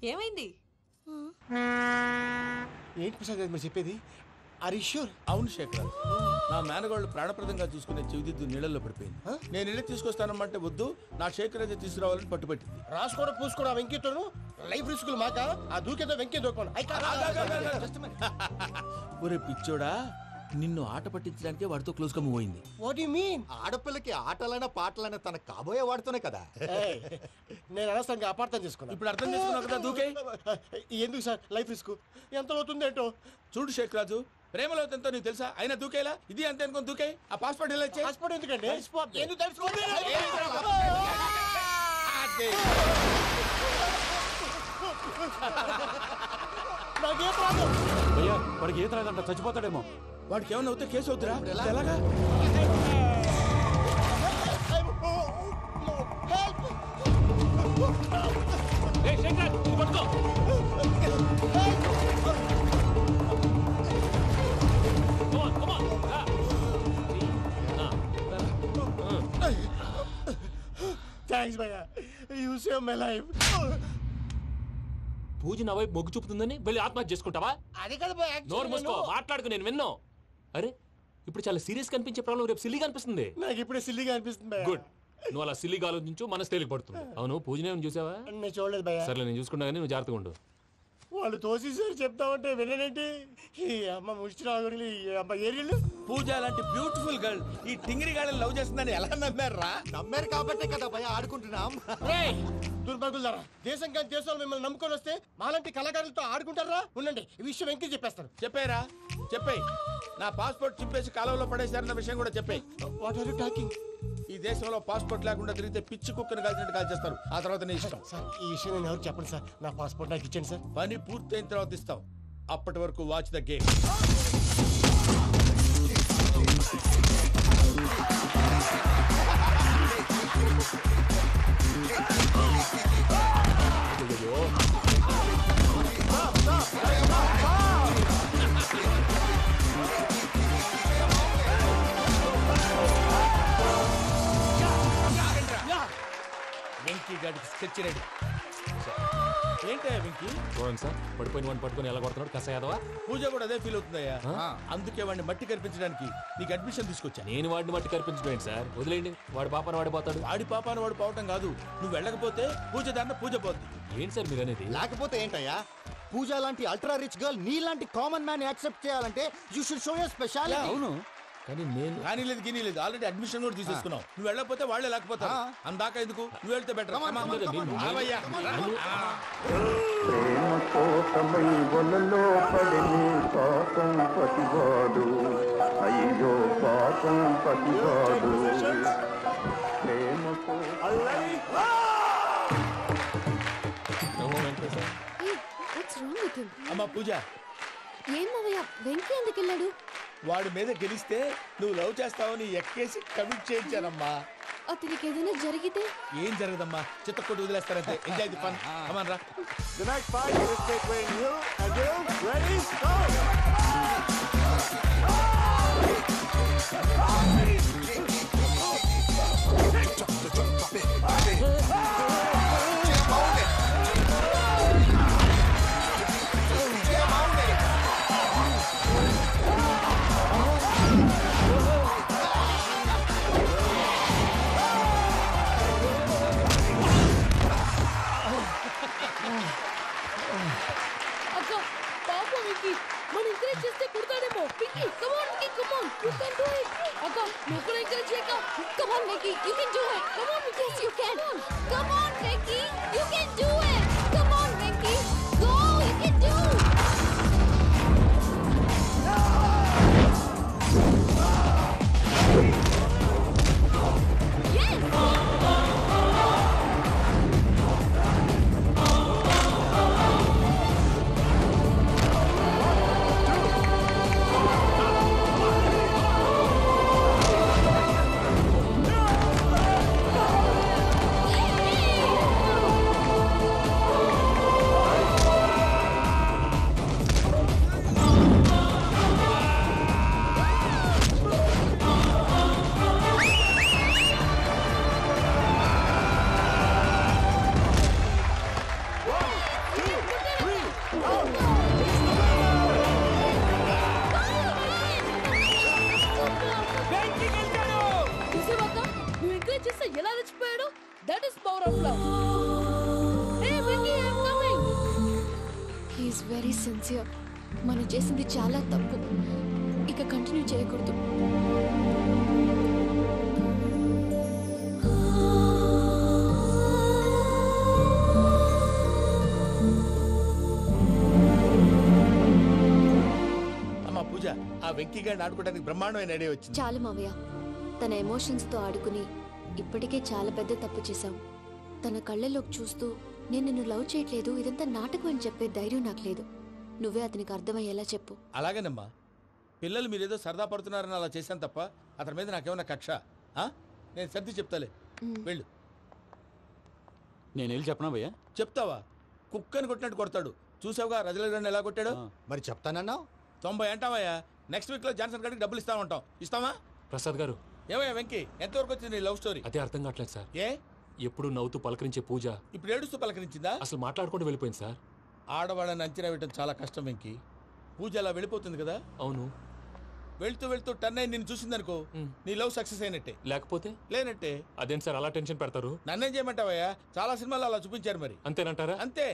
ఏమైంది? ఏంటి ప్రసాద్ మీరు చెప్పేది? అరిష్యూర్? అవును శేఖర్, నా మేనగాళ్ళు ప్రాణప్రదంగా చూసుకునే చెవిదిద్దు నీళ్ళల్లో పడిపోయింది. నేను ఇల్లు తీసుకొస్తానమ్మంటే వద్దు, నా శేఖర్ అయితే తీసుకురావాలని పట్టుబట్టింది. రాసుకోవడం పూసుకోవడం వెంకీతోను లైఫ్ రిస్కులు మాక ఆ దూకేదో వెంకీ దూకోండి. ఒరే పిచ్చోడా, నిన్ను ఆట పట్టించడానికి వాడితో క్లోజ్ గా మూవ్ అయింది. What you mean? ఆడపిల్లకి ఆటలైనా పాటలైనా తన కాబోయే వాడుతూనే కదా. నేను అనవసరంగా అపార్థం చేసుకున్నా. ఇప్పుడు అర్థం చేసుకున్నావు కదా దూకే. ఎందుకు సార్ లైఫ్ రిస్క్? ఎంత అవుతుంది ఏంటో చూడు శేఖర్ రాజు, ప్రేమలో ఎంతో నీకు తెలుసా? అయినా దూకేలా ఇది అంతే అనుకుని దూకే. ఆ పాస్పోర్ట్ ఎలా ఇచ్చే? పాస్పోర్ట్ ఎందుకండి? ఎందుకు తెలుసుకోండి. నాకేం రాదు. భయ్యా వాడికి ఈత రాదంట, చచ్చిపోతాడేమో. వాడికి ఏమన్నా అవుతే కేసు అవుతురా? ఎలాగా? థ్యాంక్స్ భయ్యా, యు సేవ్ మై లైఫ్. పూజ నా వైపు మొగ్గు చూపుతుందని వెళ్ళి ఆత్మహత్య చేసుకుంటావా? అది కదా భయ్యా. నోరు మూసుకో, మాట్లాడుకు, నేను విన్నో. అరే ఇప్పుడు చాలా సీరియస్ కనిపించే ప్రాబ్లం రేపు సిల్లీగా అనిపిస్తుంది. నాకు ఇప్పుడే సిల్లీగా అనిపిస్తుంది భయ్యా. గుడ్, నువ్వు అలా సిల్లీగా ఆలోచించు, మనసు తేలిక పడుతుంది. అవును పూజనే చూసావా? నేను చూడలేదు భయ్యా. సర్లే నేను చూసుకున్నా కానీ నువ్వు జాగ్రత్తగా ఉండు. వాళ్ళు తోసేసారు చెప్తామంటే విననేంటి? ఈ అమ్మ ముష్టి రాగుడి అమ్మ ఏరియలు. పూజ లాంటి బ్యూటిఫుల్ గర్ల్ ఈ టింగిరి గాళ్ళని లవ్ చేస్తుందని ఎలా నమ్మారా? నమ్మారు కాబట్టే కదా భయ ఆడుకుంటున్నాం. దుర్భగులారా, దేశం కానీ దేశంలో మిమ్మల్ని నమ్ముకొని వస్తే మాలాంటి కళాకారులతో ఆడుకుంటారా? ఉండండి, ఈ విషయం వెంకీ చెప్పేస్తాను. చెప్పారా? చెప్పేయ్. నా పాస్పోర్ట్ చింపేసి కాలువలో పడేశారన్న విషయం కూడా చెప్పేయ్. What are you talking? ఈ దేశంలో పాస్పోర్ట్ లేకుండా తిరిగితే పిచ్చి కుక్కను కాల్చినట్టు కాల్చేస్తారు. ఆ తర్వాత నీ ఇష్టం. సార్ ఈ విషయం నేను ఎవరు చెప్పండి సార్. నా పాస్పోర్ట్ నాకు ఇచ్చేయండి సార్. పని పూర్తయిన తర్వాత ఇస్తాం. అప్పటి వరకు వాచ్ ద గేమ్. వెంకీ గాడికి స్కెచ్ రెడీ. ఏంటయ్యా వెంకీ? చూడండి సార్, పడిపోయిన వాడిని పట్టుకొని ఎలా కొడుతున్నాడు కస యాదవా. పూజ కూడా అదే ఫీల్ అవుతుందయ్యా. అందుకే వాడిని మట్టి కనిపించడానికి నీకు అడ్మిషన్ తీసుకొచ్చా. నేను వాడిని మట్టి కనిపించడం సార్, వదిలేండి. వాడి పాపను వాడిపోతాడు. వాడి పాపాను వాడు పోవటం కాదు, నువ్వు వెళ్ళకపోతే పూజ దాన్న పూజ పోద్ది. ఏంటి సార్ మీరు అనేది? లేకపోతే ఏంటయ్యా, పూజ లాంటి అల్ట్రా రిచ్ గర్ల్ నీ లాంటి కామన్ మ్యాన్ యాక్సెప్ట్ చేయాలంటే you should show your speciality. అవును, కానీ నేను కానీ లేదు గిని లేదు, ఆల్రెడీ అడ్మిషన్ కూడా తీసేసుకున్నావు. నువ్వు వెళ్ళకపోతే వాళ్ళే లేకపోతారు. అందాక ఎందుకు, నువ్వు వెళ్తే బెటర్. ప్రేమ కోసమై వలలో పడిని పాపం పతివాడు, అయ్యో పాపం పతివాడు. ప్రేమ అమ్మా పూజ, ఏం మావయ్య వెంకీ ఎందుకు వెళ్ళాడు? వాడి మీద గెలిస్తే నువ్వు లవ్ చేస్తావని ఎక్కేసి కమిట్ చేయించానమ్మా. అతనికి ఏదైనా జరిగితే? ఏం జరగదమ్మా, చిత్తకొట్టు వదిలేస్తారంటే. Enjoy the fun. కమాన్ రా. The next fight is between you and you. Ready? Go! అక్క పాప వెంకీ మన ఎంకరేజ్ చేస్తే కుడతాడేమో. Venky come on Venky, come on, you can do it. అక్క నువ్వు కూడా ఎంకరేజ్ చేయక. Come on Venky, you can do it. Come on Venky, you can. Come on Venky, you can do it. Come on Venky, go, you can do. Sincere. మనం చేసింది చాలా తప్పు. ఇక continue చేయకూడదు. అమ్మా పూజ, ఆ వెంకీ గారిని ఆడుకోవడానికి బ్రహ్మాండమైన ఐడియా వచ్చింది. చాలు మావయ్య, తన ఎమోషన్స్తో ఆడుకుని ఇప్పటికే చాలా పెద్ద తప్పు చేశావు. తన కళ్ళల్లోకి చూస్తూ నేను నిన్ను లవ్ చేయట్లేదు, ఇదంతా నాటకం అని చెప్పే ధైర్యం నాకు లేదు. నువ్వే అతనికి అర్థమయ్యేలా చెప్పు. అలాగేనమ్మా, పిల్లలు మీరేదో సరదా పడుతున్నారని అలా చేశాను తప్ప అతని మీద నాకేమన్నా కక్ష? నేను సర్ది చెప్తాలే, వెళ్ళు. నేను వెళ్ళి చెప్పనా భయ్యా? చెప్తావా? కుక్కని కొట్టినట్టు కొడతాడు. చూసావుగా రజలగడ్ని ఎలా కొట్టాడు? మరి చెప్తానన్నావు. 90 అంటావయ్యా. నెక్స్ట్ వీక్ లో జాన్సన్ గారికి డబ్బులు ఇస్తామంటాం. ఇస్తావా? ప్రసాద్ గారు, ఏమయ్యా వెంకీ, ఎంతవరకు వచ్చింది నీ లవ్ స్టోరీ? అదే అర్థం కావట్లేదు సార్. ఏ ఎప్పుడు నవ్వుతూ పలకరించే పూజ ఇప్పుడు ఏడుస్తూ పలకరించిందా? అసలు మాట్లాడుకుంటూ వెళ్ళిపోయింది సార్. ఆడవాళ్ళని అంచనా వేయడం చాలా కష్టం వెంకీ. పూజ అలా వెళ్ళిపోతుంది కదా. అవును. వెళ్తూ వెళ్తూ టర్న్ అయి నిన్ను చూసిందనుకో, నీ లవ్ సక్సెస్ అయినట్టే. లేకపోతే లేనట్టే. అదేం సార్ అలా టెన్షన్ పెడతారు? నన్నేం చేయమంటావయ్యా? చాలా సినిమాలు అలా చూపించారు మరి. అంతేనంటారా? అంతే.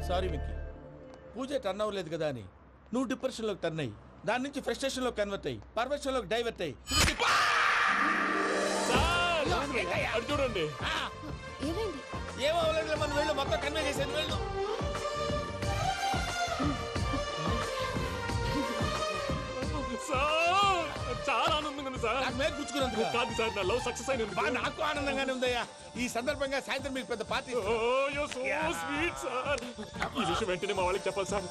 సారీ మిక్కీ, పూజ టర్న్ అవ్వలేదు కదా అని నువ్వు డిప్రెషన్ లోకి టర్న్ అయ్యి దాని నుంచి ఫ్రస్ట్రేషన్ లో కన్వర్ట్ అయ్యి పర్వర్షన్ లోకి డైవర్ట్ అయ్యి అది చూడండి. ఏమైంది? ఏమో అవ్వలేదు, మనం వెళ్ళు, మొత్తం కన్వే చేసేది వెళ్ళు. సార్ చాలా ఆనందంగా ఉంది సార్. నాకు మేలు గుచ్చుకున్నందుకు కాదు సార్, నా లవ్ సక్సెస్ అయినందుకు. బా, నాకు ఆనందంగానే ఉందయ్యా. ఈ సందర్భంగా సాయంత్రం మీకు పెద్ద పార్టీ. Sweet sir. ఈ విషయం వెంటనే మా వాళ్ళకి చెప్పాలి సార్.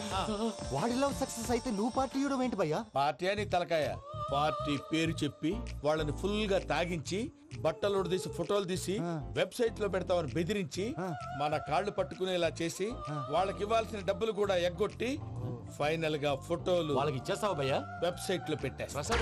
వాడి లవ్ సక్సెస్ అయితే నువ్వు పార్టీ ఇవ్వడం ఏంటి భయ్యా? పార్టీ అని తలకాయ. పార్టీ పేరు చెప్పి వాళ్ళని ఫుల్ గా తాగించి బట్టలు తీసి ఫోటోలు తీసి వెబ్సైట్ లో పెడతామని బెదిరించి మన కాళ్ళు పట్టుకునేలా చేసి వాళ్ళకి ఇవ్వాల్సిన డబ్బులు కూడా ఎగ్గొట్టి ఫైనల్ గా ఫోటోలు వాళ్ళకి ఇచ్చేస్తావా భయ్యా? వెబ్సైట్ లో పెట్టేస్తా. ప్రసాద్